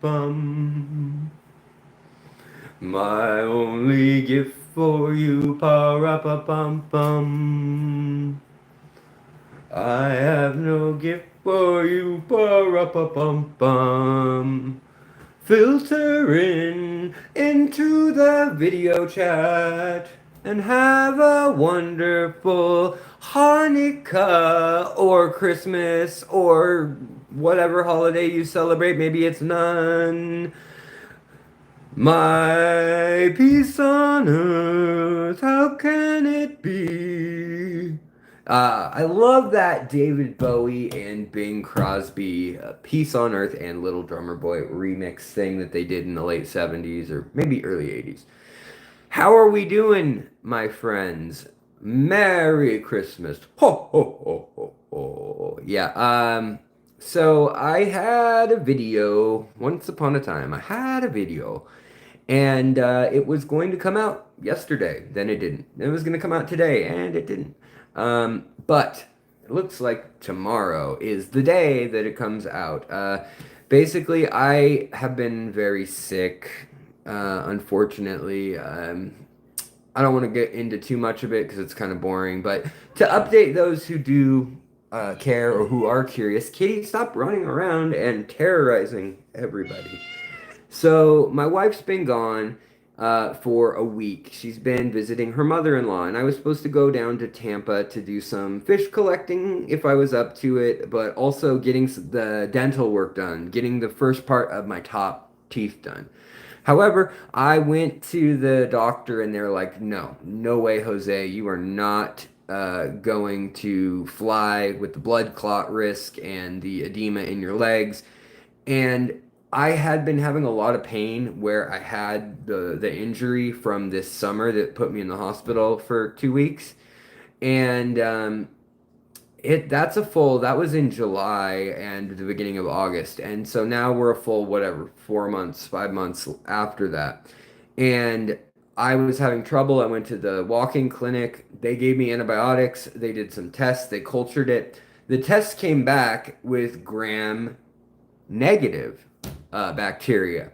bum. My only gift for you, pa-ra-pa-bum-bum. I have no gift for you, pa-ra-pa-bum-bum. Filter in into the video chat and have a wonderful Hanukkah or Christmas or whatever holiday you celebrate. Maybe it's none. My peace on earth, how can it be? I love that David Bowie and Bing Crosby Peace on Earth and Little Drummer Boy remix thing that they did in the late 70s or maybe early 80s. How are we doing, my friends? Merry Christmas. Ho, ho, ho, ho, ho. Yeah, so I had a video, once upon a time, I had a video and it was going to come out yesterday. Then it didn't. It was going to come out today, and it didn't. But it looks like tomorrow is the day that it comes out. Basically, I have been very sick, unfortunately. I don't want to get into too much of it because it's kind of boring. But to update those who do care or who are curious, Kitty, stop running around and terrorizing everybody. So my wife's been gone for a week. She's been visiting her mother-in-law, and I was supposed to go down to Tampa to do some fish collecting if I was up to it, but also getting the dental work done, getting the first part of my top teeth done. However, I went to the doctor, and they're like, "No, no way, Jose, you are not." Going to fly with the blood clot risk and the edema in your legs. And I had been having a lot of pain where I had the injury from this summer that put me in the hospital for 2 weeks, and it that's a full that was in July and the beginning of August, and so now we're a full whatever 4 months, 5 months after that, and I was having trouble. I went to the walk-in clinic. They gave me antibiotics. They did some tests. They cultured it. The tests came back with gram negative bacteria.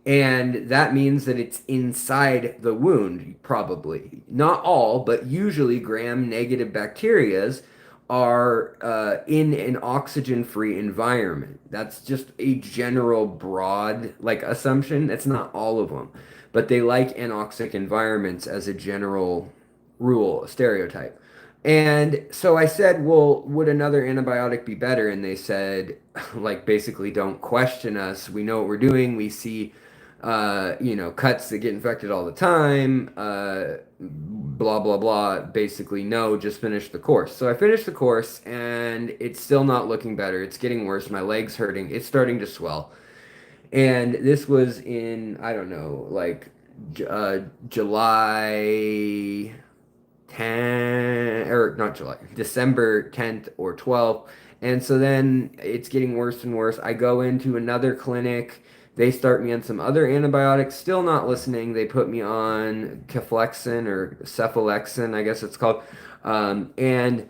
And that means that it's inside the wound, probably. Not all, but usually gram negative bacterias are in an oxygen free environment. That's just a general broad like assumption. That's not all of them, but they like anoxic environments as a general rule, a stereotype. And so I said, well, would another antibiotic be better? And they said, like, basically, don't question us. We know what we're doing. We see, cuts that get infected all the time, blah, blah, blah. Basically, no, just finish the course. So I finished the course, and it's still not looking better. It's getting worse. My leg's hurting. It's starting to swell. And this was in, I don't know, like July 10, or not July, December 10th or 12th. And so then it's getting worse and worse. I go into another clinic. They start me on some other antibiotics, still not listening. They put me on cefalexin or cephalexin, I guess it's called. And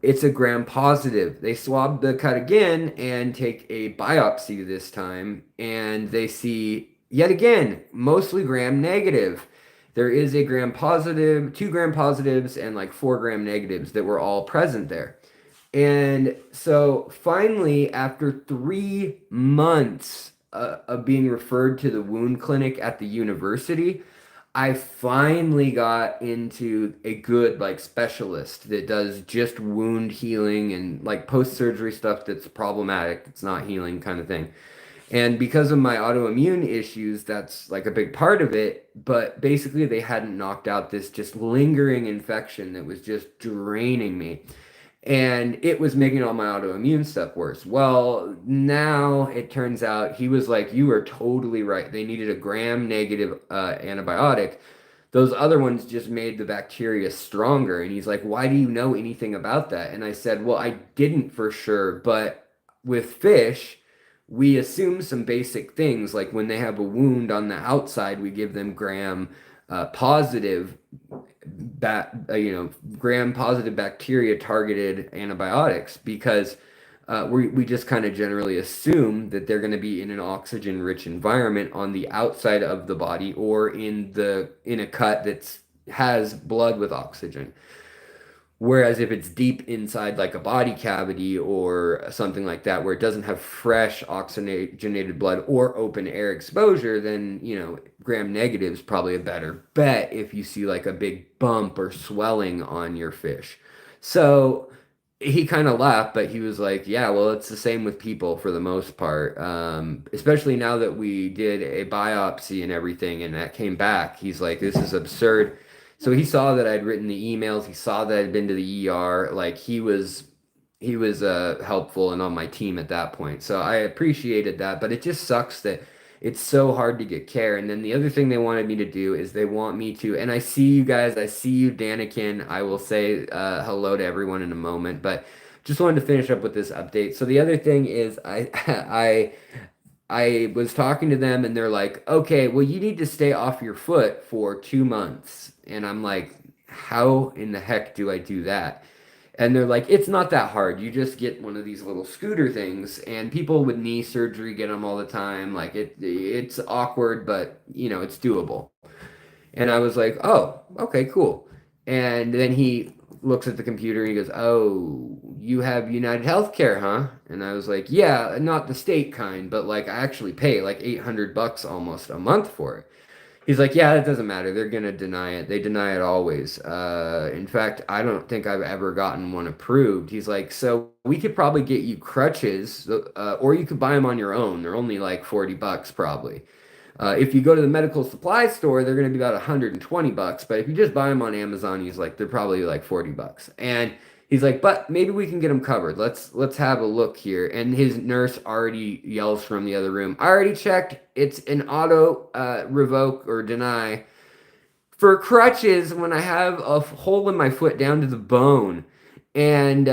it's a gram positive. They swab the cut again and take a biopsy this time, and they see yet again, mostly gram negative. There is a gram positive, 2 gram positives, and like 4 gram negatives that were all present there. And so finally, after 3 months of being referred to the wound clinic at the university, I finally got into a good like specialist that does just wound healing and like post-surgery stuff that's problematic, it's not healing kind of thing. And because of my autoimmune issues, that's like a big part of it. But basically, they hadn't knocked out this just lingering infection that was just draining me. And it was making all my autoimmune stuff worse. Well, now it turns out he was like, "You are totally right. They needed a gram negative antibiotic. Those other ones just made the bacteria stronger." And he's like, "Why do you know anything about that?" And I said, "Well, I didn't for sure, but with fish, we assume some basic things like when they have a wound on the outside, we give them gram positive gram positive bacteria targeted antibiotics because we just kind of generally assume that they're going to be in an oxygen-rich environment on the outside of the body or in a cut that's has blood with oxygen. Whereas if it's deep inside like a body cavity or something like that, where it doesn't have fresh oxygenated blood or open air exposure, then, gram negative is probably a better bet if you see like a big bump or swelling on your fish. So he kind of laughed, but he was like, yeah, well, it's the same with people for the most part. Especially now that we did a biopsy and everything and that came back. He's like, this is absurd. So he saw that I'd written the emails. He saw that I'd been to the ER. Like he was helpful and on my team at that point. So I appreciated that, but it just sucks that it's so hard to get care. And then the other thing they wanted me to do is they want me to, and I see you guys, I see you, Danikin. I will say hello to everyone in a moment, but just wanted to finish up with this update. So the other thing is I was talking to them and they're like, okay, well, you need to stay off your foot for 2 months. And I'm like, how in the heck do I do that? And they're like, it's not that hard. You just get one of these little scooter things, and people with knee surgery get them all the time. Like it's awkward, but it's doable. And I was like, oh, okay, cool. And then he looks at the computer and he goes, oh, you have United Healthcare, huh? And I was like, yeah, not the state kind, but like I actually pay like 800 bucks almost a month for it. He's like, yeah, it doesn't matter. They're gonna deny it. They deny it always. In fact, I don't think I've ever gotten one approved. He's like, so we could probably get you crutches, or you could buy them on your own. They're only like 40 bucks probably. If you go to the medical supply store, they're going to be about 120 bucks. But if you just buy them on Amazon, he's like, they're probably like 40 bucks. And he's like, but maybe we can get them covered. Let's have a look here. And his nurse already yells from the other room, I already checked. It's an auto revoke or deny for crutches when I have a hole in my foot down to the bone. And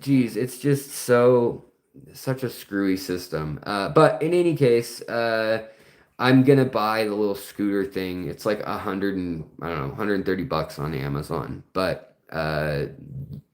geez, it's just such a screwy system. But in any case, I'm gonna buy the little scooter thing. It's like I don't know, 130 bucks on Amazon. But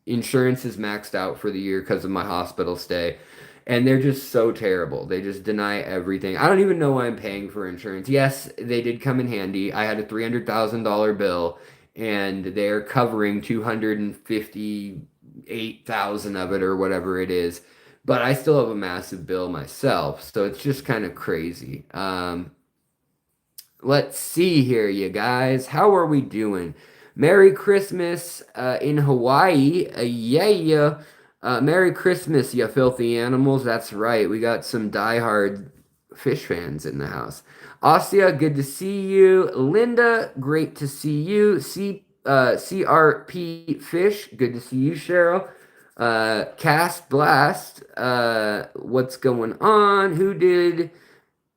insurance is maxed out for the year because of my hospital stay. And they're just so terrible. They just deny everything. I don't even know why I'm paying for insurance. Yes, they did come in handy. I had a $300,000 bill, and they're covering 258,000 of it or whatever it is. But I still have a massive bill myself, so it's just kind of crazy. Let's see here, you guys. How are we doing? Merry Christmas in Hawaii. Yeah. Merry Christmas, you filthy animals. That's right. We got some diehard fish fans in the house. Asya, good to see you. Linda, great to see you. CRP Fish, good to see you, Cheryl. Cast Blast, what's going on? Who did?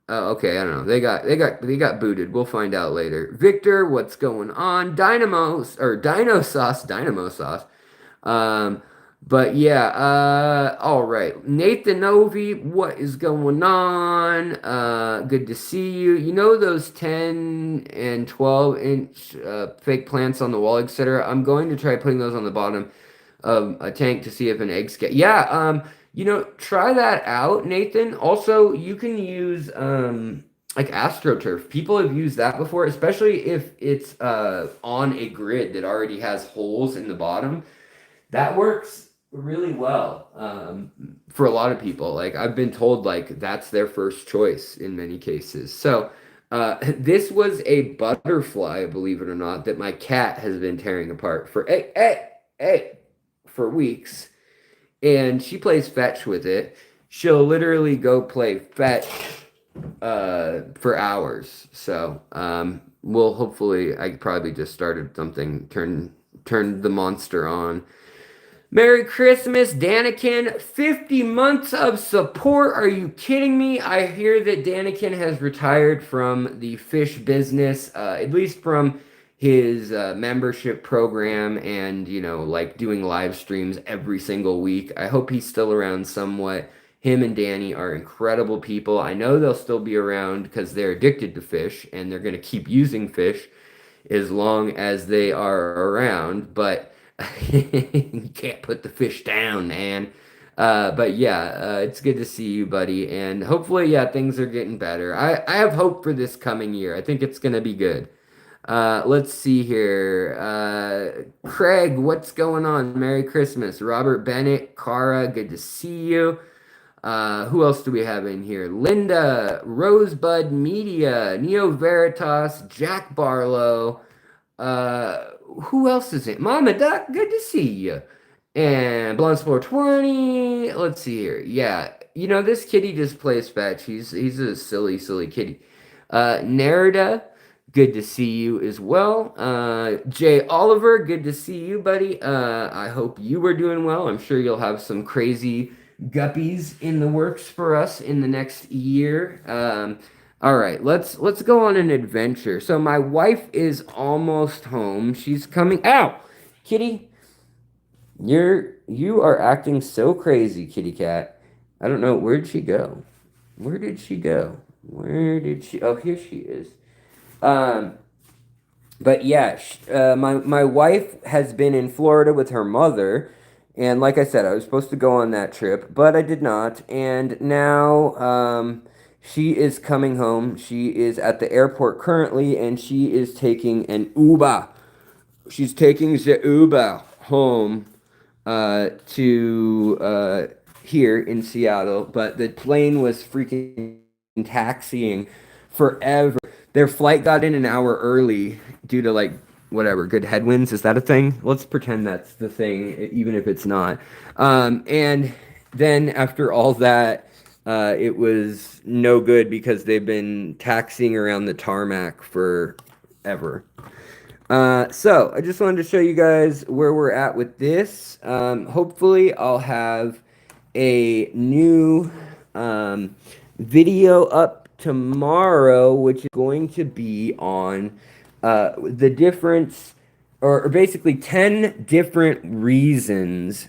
Okay, I don't know. They got booted. We'll find out later. Victor, what's going on? Dino Sauce. Um, but yeah, all right. Nathan Novi, what is going on? Good to see you. You know those 10 and 12-inch fake plants on the wall, etc. I'm going to try putting those on the bottom of a tank to see if an egg's get. Yeah, try that out, Nathan. Also, you can use like AstroTurf. People have used that before, especially if it's on a grid that already has holes in the bottom. That works really well for a lot of people. Like I've been told, like that's their first choice in many cases. So this was a butterfly, believe it or not, that my cat has been tearing apart for for weeks, and she plays fetch with it. She'll literally go play fetch for hours. So we'll hopefully, I probably just started something, turned the monster on. Merry Christmas, Danikin. 50 months of support. Are you kidding me? I hear that Danikin has retired from the fish business, at least from his membership program and, like doing live streams every single week. I hope he's still around somewhat. Him and Danny are incredible people. I know they'll still be around because they're addicted to fish and they're going to keep using fish as long as they are around, but you can't put the fish down, man. But yeah, it's good to see you, buddy. And hopefully, yeah, things are getting better. I have hope for this coming year. I think it's gonna be good. Let's see here. Craig, what's going on? Merry Christmas. Robert Bennett, Cara, good to see you. Who else do we have in here? Linda, Rosebud Media, Neo Veritas, Jack Barlow. Uh, who else is it? Mama Duck, good to see you. And Blonde 420. Let's see here. Yeah, this kitty just plays fetch. He's a silly, silly kitty. Nerida, good to see you as well. Jay Oliver, good to see you, buddy. I hope you are doing well. I'm sure you'll have some crazy guppies in the works for us in the next year. All right, let's go on an adventure. So my wife is almost home. She's coming. Ow, kitty, you are acting so crazy, kitty cat. I don't know. Where'd she go? Where did she go? Where did she? Oh, here she is. Um, but yeah, my wife has been in Florida with her mother, and like I said, I was supposed to go on that trip, but I did not. And now she is coming home. She is at the airport currently, and she is taking an Uber. She's taking the Uber home to here in Seattle, but the plane was freaking taxiing forever. Their flight got in an hour early due to like whatever good headwinds. Is that a thing? Let's pretend that's the thing, even if it's not. And then after all that, it was no good because they've been taxiing around the tarmac forever. So I just wanted to show you guys where we're at with this. Hopefully I'll have a new video up tomorrow, which is going to be on the difference, or basically 10 different reasons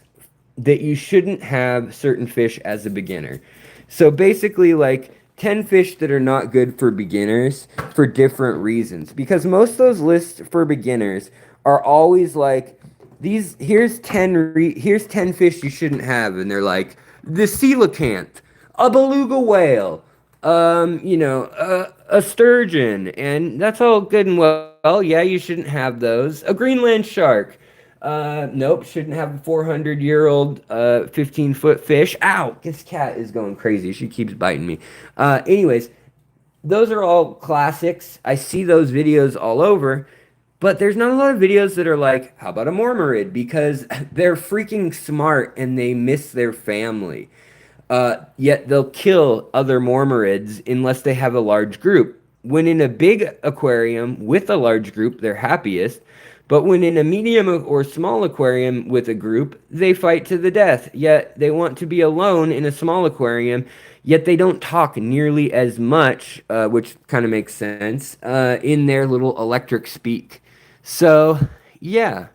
that you shouldn't have certain fish as a beginner. So basically, like 10 fish that are not good for beginners for different reasons. Because most of those lists for beginners are always like, here's 10 fish you shouldn't have, and they're like the coelacanth, a beluga whale, a sturgeon, and that's all good and well. Yeah, you shouldn't have those. A Greenland shark. Nope, shouldn't have a 400-year-old 15-foot fish. Ow, this cat is going crazy. She keeps biting me. Anyways, those are all classics. I see those videos all over, but there's not a lot of videos that are like, how about a mormarid? Because they're freaking smart and they miss their family. Yet they'll kill other mormarids unless they have a large group. When in a big aquarium with a large group, they're happiest. But when in a medium or small aquarium with a group, they fight to the death. Yet they want to be alone in a small aquarium, yet they don't talk nearly as much, which kind of makes sense, in their little electric speak. So, yeah.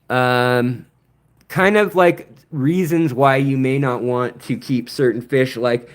Kind of like reasons why you may not want to keep certain fish, like,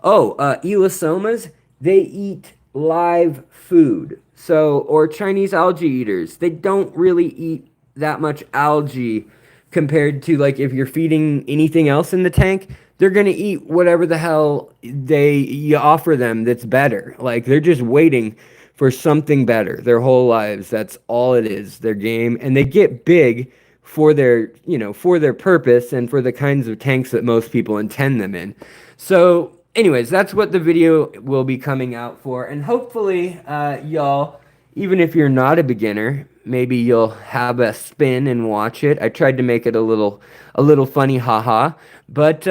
elastomas, they eat live food. So, or Chinese algae eaters, they don't really eat that much algae compared to like if you're feeding anything else in the tank, they're gonna eat whatever the hell you offer them that's better. Like they're just waiting for something better their whole lives. That's all it is, their game, and they get big for their purpose and for the kinds of tanks that most people intend them in. So anyways, that's what the video will be coming out for, and hopefully y'all, even if you're not a beginner, maybe you'll have a spin and watch it. I tried to make it a little funny, haha, but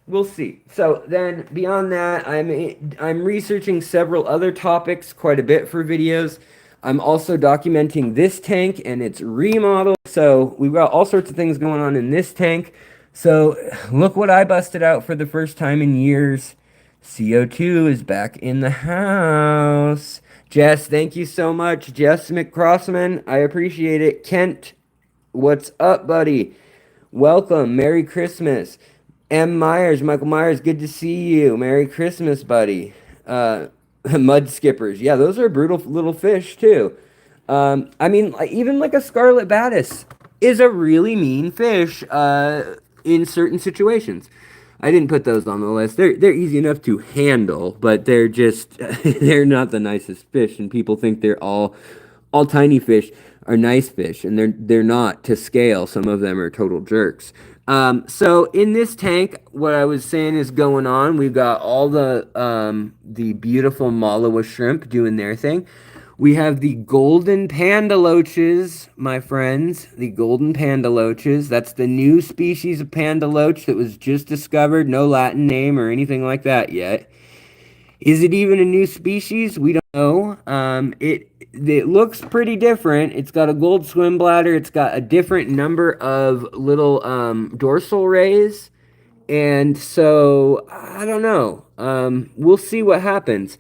we'll see. So then beyond that, I'm researching several other topics quite a bit for videos. I'm also documenting this tank and its remodel. So we've got all sorts of things going on in this tank. So look what I busted out for the first time in years. CO2 is back in the house. Jess, thank you so much. Jess McCrossman, I appreciate it. Kent, what's up, buddy? Welcome. Merry Christmas. Michael Myers, good to see you. Merry Christmas, buddy. Mud skippers. Yeah, those are brutal little fish, too. I mean, even like a scarlet batis is a really mean fish. in certain situations. I didn't put those on the list. They're easy enough to handle, but they're just they're not the nicest fish, and people think they're all tiny fish are nice fish, and they're not to scale. Some of them are total jerks. So in this tank, what I was saying is going on. We've got all the beautiful Malawa shrimp doing their thing. We have the golden panda loaches, my friends. The golden panda loaches. That's the new species of panda loach that was just discovered. No Latin name or anything like that yet. Is it even a new species? We don't know. It looks pretty different. It's got a gold swim bladder. It's got a different number of little dorsal rays. And so, I don't know. We'll see what happens.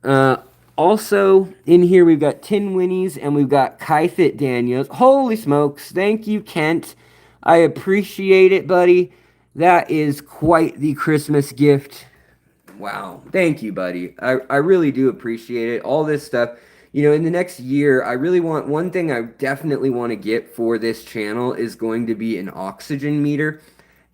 Uh, Also, in here, we've got Tin Winnies and we've got Kyfit Daniels. Holy smokes. Thank you, Kent. I appreciate it, buddy. That is quite the Christmas gift. Wow. Thank you, buddy. I really do appreciate it. All this stuff. You know, in the next year, I really want one thing I definitely want to get for this channel is going to be an oxygen meter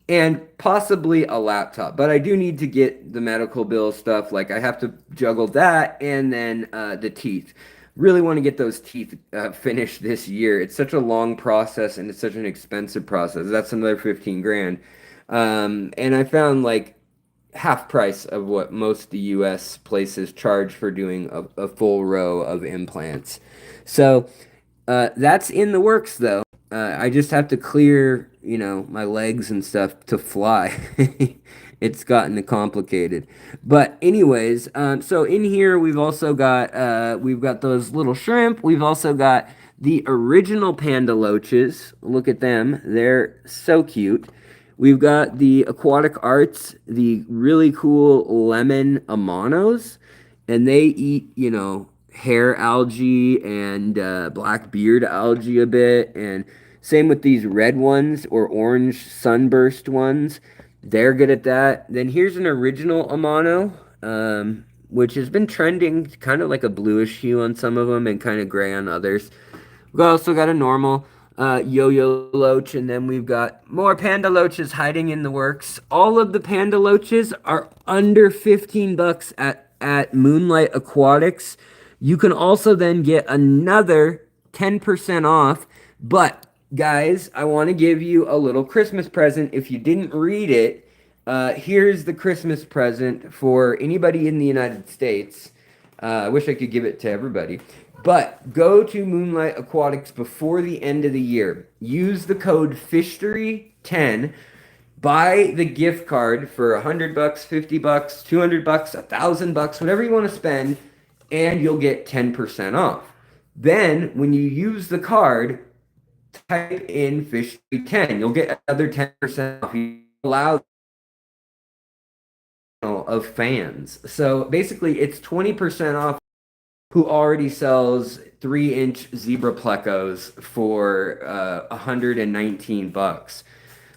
and possibly a laptop. But I do need to get the medical bill stuff. Like I have to juggle that and then the teeth. Really want to get those teeth finished this year. It's such a long process and it's such an expensive process. That's another 15 grand. And I found like half price of what most the US places charge for doing a full row of implants. So that's in the works though. I just have to clear, you know, my legs and stuff to fly. It's gotten complicated. But anyways, so in here we've got those little shrimp. We've also got the original panda loaches. Look at them. They're so cute. We've got the Aquatic Arts, the really cool lemon amanos, and they eat, you know, hair algae and black beard algae a bit, and same with these red ones or orange sunburst ones. They're good at that. Then here's an original amano, which has been trending kind of like a bluish hue on some of them and kind of gray on others. We've also got a normal yo-yo loach, and then we've got more panda loaches hiding in the works. All of the panda loaches are under 15 bucks at Moonlight Aquatics. You can also then get another 10% off. But guys, I want to give you a little Christmas present. If you didn't read it, here's the Christmas present for anybody in the United States. I wish I could give it to everybody. But go to Moonlight Aquatics before the end of the year. Use the code FISHTERY10. Buy the gift card for $100, 50 bucks, 200 bucks, 1,000 bucks, whatever you want to spend, and you'll get 10% off. Then, when you use the card, type in FISHTERY10. You'll get another 10% off. You allow of fans. So basically, it's 20% off who already sells 3-inch zebra plecos for 119 bucks.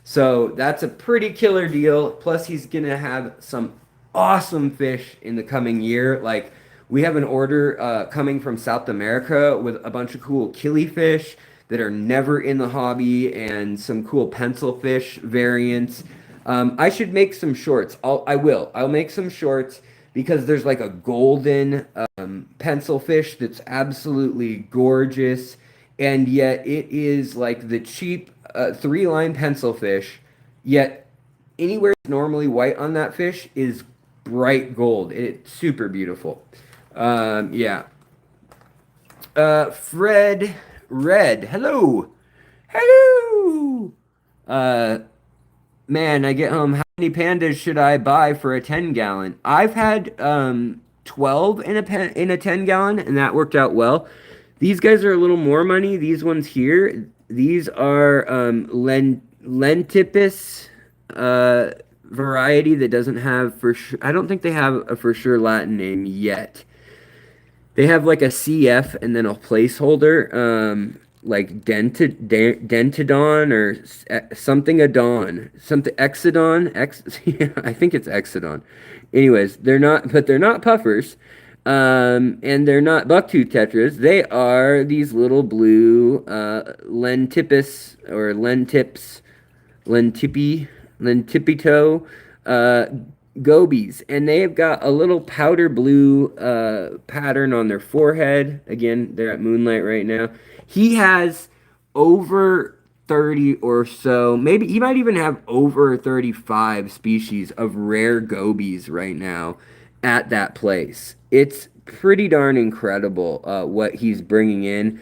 So that's a pretty killer deal. Plus, he's gonna have some awesome fish in the coming year. Like we have an order coming from South America with a bunch of cool killifish that are never in the hobby and some cool pencil fish variants. I should make some shorts. I'll make some shorts because there's like a golden pencil fish that's absolutely gorgeous, and yet it is like the cheap 3-line pencil fish, yet anywhere normally white on that fish is bright gold. It's super beautiful. Yeah. Fred Red, hello. Hello. Man, I get home. How many pandas should I buy for a 10-gallon? I've had 12 in a 10-gallon, and that worked out well. These guys are a little more money. These ones here, these are Lentipus variety that doesn't have for sure. I don't think they have a for sure Latin name yet. They have like a CF and then a placeholder. Like Dentodon or something Adon, something Exodon, yeah, I think it's Exodon. Anyways, they're not puffers, and they're not bucktooth tetras. They are these little blue Lentipus or Lentips Lentipi, Lentipito uh, gobies, and they have got a little powder blue pattern on their forehead. Again, they're at Moonlight right now. He has over 30 or so, maybe he might even have over 35 species of rare gobies right now at that place. It's pretty darn incredible what he's bringing in.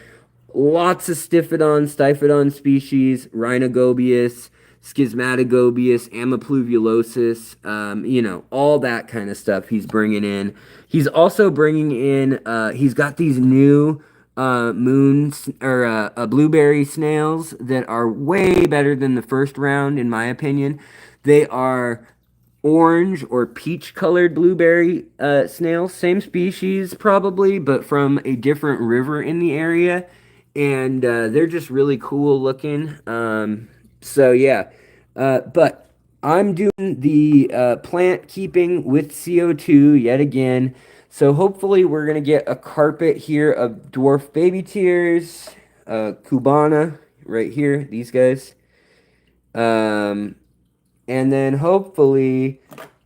Lots of Stiphodon species, Rhinogobius, Schismatogobius, Amapluviolosis, all that kind of stuff he's bringing in. He's also bringing in, he's got these new blueberry snails that are way better than the first round, in my opinion. They are orange or peach colored blueberry snails, same species probably, but from a different river in the area. And they're just really cool looking. So, yeah. But I'm doing the plant keeping with CO2 yet again. So, hopefully, we're going to get a carpet here of dwarf baby tears, Cubana right here, these guys. Um, and then hopefully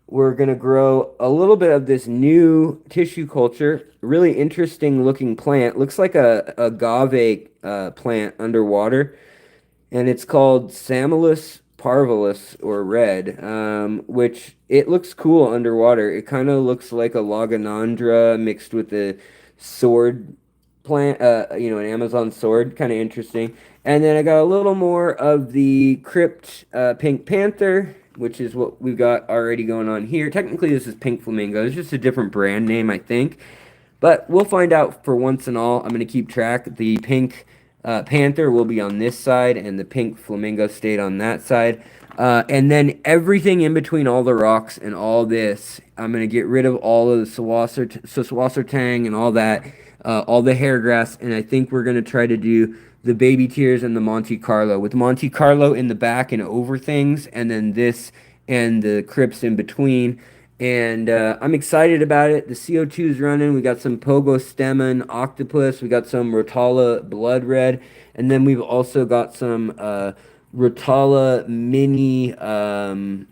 we're going to grow a little bit of this new tissue culture. Really interesting looking plant. Looks like a agave plant underwater. And it's called Samolus parvulus or red, which it looks cool underwater. It kind of looks like a Loganandra mixed with a sword plant, an Amazon sword, kind of interesting. And then I got a little more of the Crypt Pink Panther, which is what we've got already going on here. Technically, this is Pink Flamingo. It's just a different brand name, I think. But we'll find out for once and all. I'm going to keep track. The pink panther will be on this side, and the pink flamingo stayed on that side. And then everything in between all the rocks and all this, I'm going to get rid of all of the Sawasser tang and all that, all the hair grass. And I think we're going to try to do the baby tears and the Monte Carlo, with Monte Carlo in the back and over things, and then this and the crypts in between. And I'm excited about it. The CO2 is running. We got some Pogostemon octopus. We got some Rotala blood red. And then we've also got some Rotala mini. I'm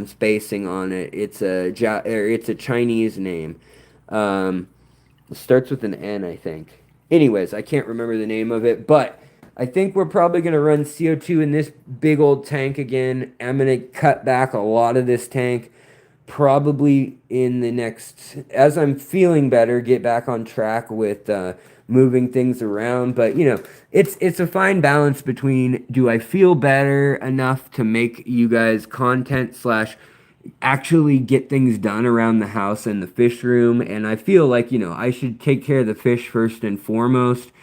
spacing on it. It's a Chinese name. It starts with an N, I think. Anyways, I can't remember the name of it, but I think we're probably going to run CO2 in this big old tank again. I'm going to cut back a lot of this tank probably in the next, as I'm feeling better, get back on track with moving things around. But it's a fine balance between, do I feel better enough to make you guys content slash actually get things done around the house and the fish room, and I feel like I should take care of the fish first and foremost.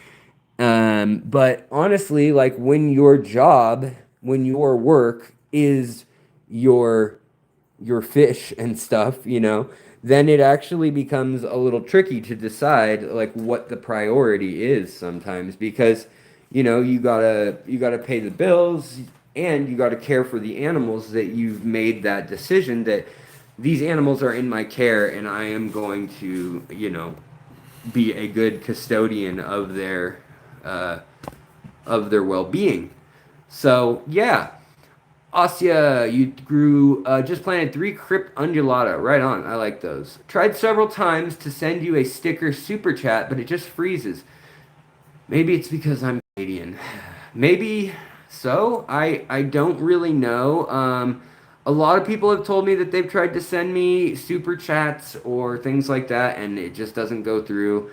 But honestly, like when your work is your fish and stuff, then it actually becomes a little tricky to decide like what the priority is sometimes, because you gotta pay the bills, and you gotta care for the animals that you've made that decision that these animals are in my care, and I am going to be a good custodian uh, of their well-being. So yeah, Asya, you grew just planted 3 crypt undulata. Right on. I like those. Tried several times to send you a sticker super chat, but it just freezes. Maybe it's because I'm Canadian. Maybe so. I don't really know. A lot of people have told me that they've tried to send me super chats or things like that, and it just doesn't go through.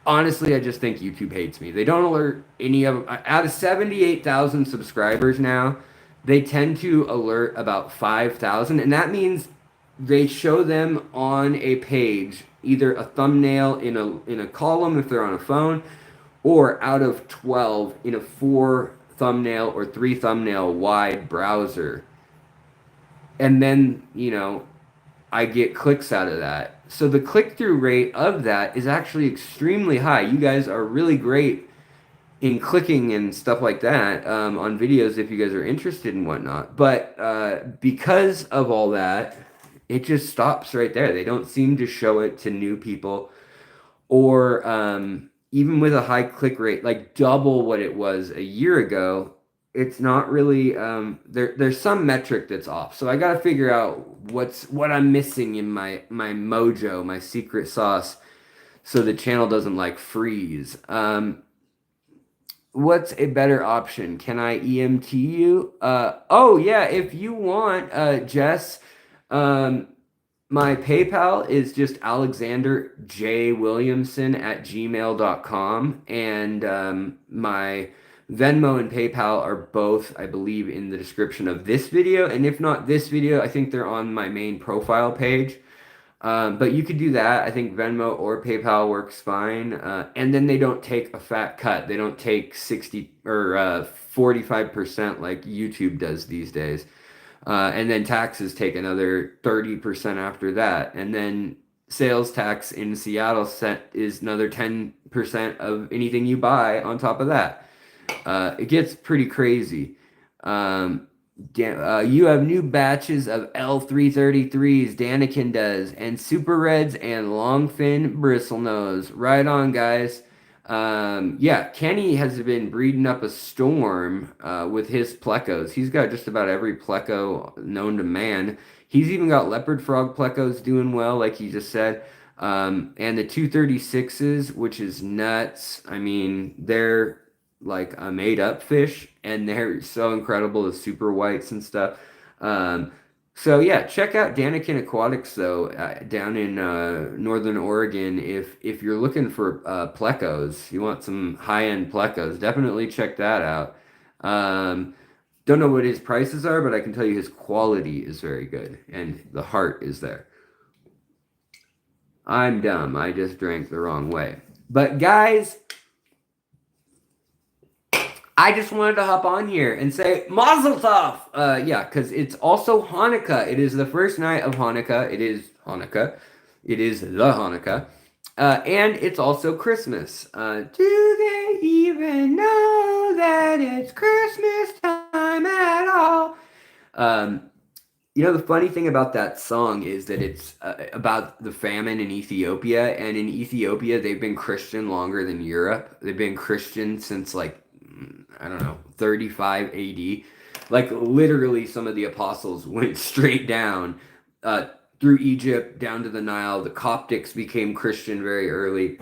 Honestly, I just think YouTube hates me. They don't alert any of out of 78,000 subscribers now. They tend to alert about 5,000, and that means they show them on a page, either a thumbnail in a column if they're on a phone, or out of 12 in a 4 thumbnail or 3 thumbnail wide browser. And then, I get clicks out of that. So the click through rate of that is actually extremely high. You guys are really great in clicking and stuff like that on videos if you guys are interested and whatnot. But because of all that, it just stops right there. They don't seem to show it to new people, or even with a high click rate, like double what it was a year ago. it's not really there's some metric that's off. So I got to figure out what I'm missing in my mojo, my secret sauce, so the channel doesn't like freeze. What's a better option? Can I EMT you? Oh yeah, if you want, Jess. Um, my PayPal is just Alexander J. Williamson at gmail.com. And my Venmo and PayPal are both, I believe, in the description of this video. And if not this video, I think they're on my main profile page. But you could do that. I think Venmo or PayPal works fine. And then they don't take a fat cut. They don't take 60 or 45% like YouTube does these days. And then taxes take another 30% after that. And then sales tax in Seattle set is another 10% of anything you buy on top of that. It gets pretty crazy. You have new batches of L333s, Danikin does, and Super Reds and Longfin Bristlenose. Right on, guys. Yeah, Kenny has been breeding up a storm with his plecos. He's got just about every pleco known to man. He's even got leopard frog plecos doing well, like he just said. And the 236s, which is nuts. I mean, they're like a made up fish, and they're so incredible, the super whites and stuff. So yeah, check out Danikin Aquatics though, down in Northern Oregon. If you're looking for plecos, you want some high-end plecos, definitely check that out. Don't know what his prices are, but I can tell you his quality is very good, and the heart is there. I'm dumb. I just drank the wrong way. But guys, I just wanted to hop on here and say Mazel Tov. Yeah, because it's also Hanukkah. It is the first night of Hanukkah. It is Hanukkah. It is the Hanukkah. And it's also Christmas. Do they even know that it's Christmas time at all? You know, the funny thing about that song is that it's about the famine in Ethiopia. And in Ethiopia, they've been Christian longer than Europe. They've been Christian since like, I don't know, 35 AD. Like literally some of the apostles went straight down through Egypt down to the Nile. The Coptics became Christian very early.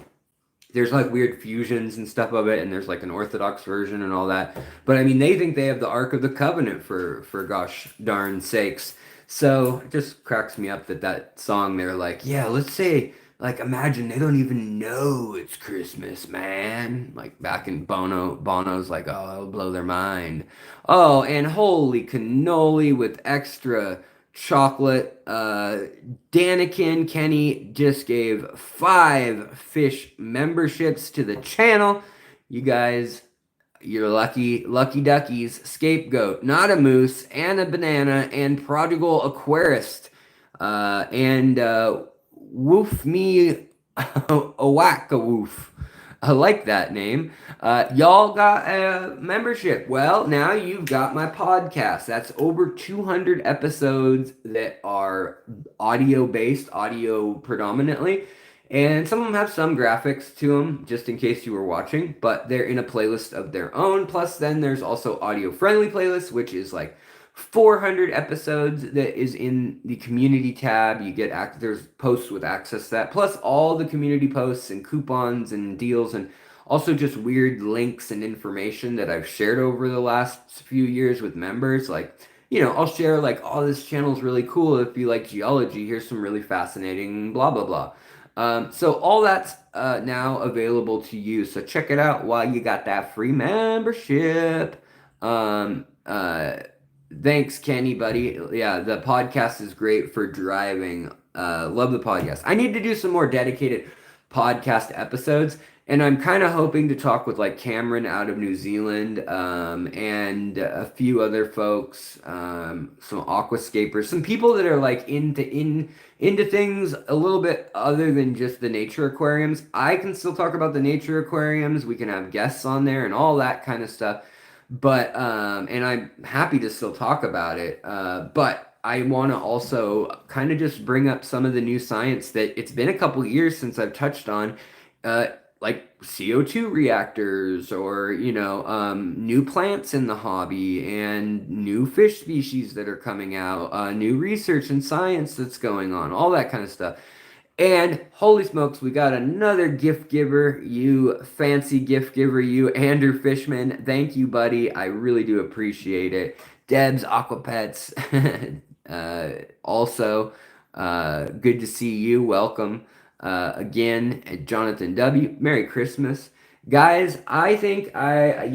There's like weird fusions and stuff of it, and there's like an Orthodox version and all that. But I mean, they think they have the Ark of the Covenant for gosh darn sakes. So it just cracks me up that song, they're like, yeah, let's say, like, imagine they don't even know it's Christmas, man. Like back in Bono's like, oh, it'll blow their mind. Oh, and holy cannoli with extra chocolate. Danikin Kenny just gave 5 fish memberships to the channel. You guys, you're lucky duckies. Scapegoat, not a moose, and a banana, and prodigal aquarist. And woof me a whack a woof. I like that name. Y'all got a membership. Well, now you've got my podcast. That's over 200 episodes that are audio based, audio predominantly. And some of them have some graphics to them, just in case you were watching, but they're in a playlist of their own. Plus, then there's also audio friendly playlists, which is like 400 episodes that is in the community tab. You get there's posts with access to that, plus all the community posts and coupons and deals, and also just weird links and information that I've shared over the last few years with members. Like, you know, I'll share like, oh, this channel's really cool. If you like geology, here's some really fascinating blah, blah, blah. So all that's now available to you. So check it out while you got that free membership. Thanks, Kenny, buddy. Yeah, the podcast is great for driving. Love the podcast. I need to do some more dedicated podcast episodes, and I'm kind of hoping to talk with like Cameron out of New Zealand, and a few other folks, some aquascapers, some people that are like into things a little bit other than just the nature aquariums. I can still talk about the nature aquariums. We can have guests on there and all that kind of stuff. But and I'm happy to still talk about it. But I want to also kind of just bring up some of the new science that it's been a couple years since I've touched on. like CO2 reactors or, new plants in the hobby and new fish species that are coming out, new research and science that's going on, all that kind of stuff. And holy smokes, we got another gift giver, you fancy gift giver, you Andrew Fishman. Thank you, buddy. I really do appreciate it. Deb's Aquapets, also, good to see you. Welcome again, Jonathan W. Merry Christmas. Guys, I think I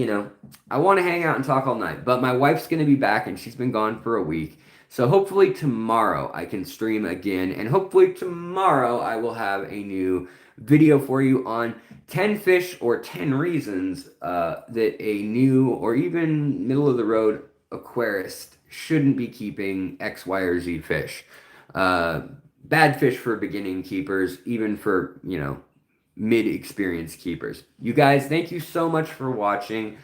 want to hang out and talk all night, but my wife's going to be back and she's been gone for a week. So hopefully tomorrow I can stream again, and hopefully tomorrow I will have a new video for you on 10 fish or 10 reasons that a new or even middle of the road aquarist shouldn't be keeping X, Y, or Z fish. Uh, Bad fish for beginning keepers, even for, mid-experienced keepers. You guys, thank you so much for watching.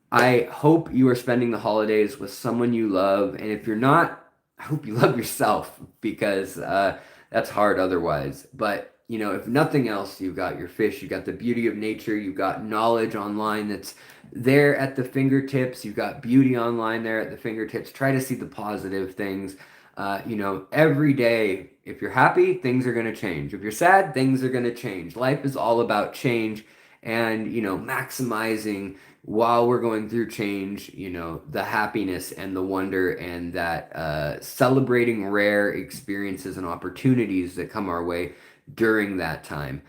I hope you are spending the holidays with someone you love, and if you're not, I hope you love yourself because that's hard otherwise. But if nothing else, you've got your fish, you've got the beauty of nature, you've got knowledge online that's there at the fingertips, you've got beauty online there at the fingertips. Try to see the positive things. Every day, if you're happy, things are going to change. If you're sad, things are going to change. Life is all about change and, maximizing while we're going through change, the happiness and the wonder and that celebrating rare experiences and opportunities that come our way during that time.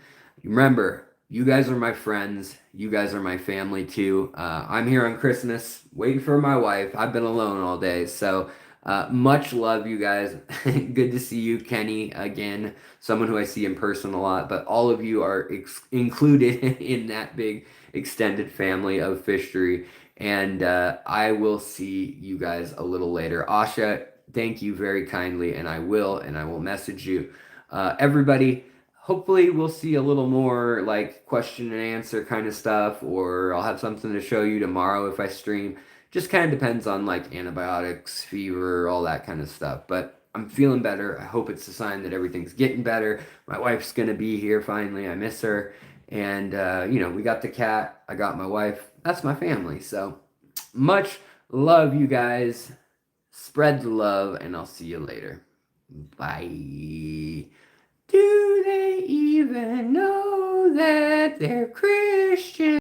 Remember, you guys are my friends. You guys are my family too. I'm here on Christmas waiting for my wife. I've been alone all day. So much love, you guys. Good to see you, Kenny, again. Someone who I see in person a lot. But all of you are included in that big extended family of fishery. And I will see you guys a little later. Asha, thank you very kindly. And I will message you. Everybody, hopefully we'll see a little more like question and answer kind of stuff, or I'll have something to show you tomorrow if I stream. Just kind of depends on like antibiotics, fever, all that kind of stuff. But I'm feeling better. I hope it's a sign that everything's getting better. My wife's going to be here finally. I miss her. And, we got the cat. I got my wife. That's my family. So much love, you guys. Spread the love, and I'll see you later. Bye. Do they even know that they're Christian?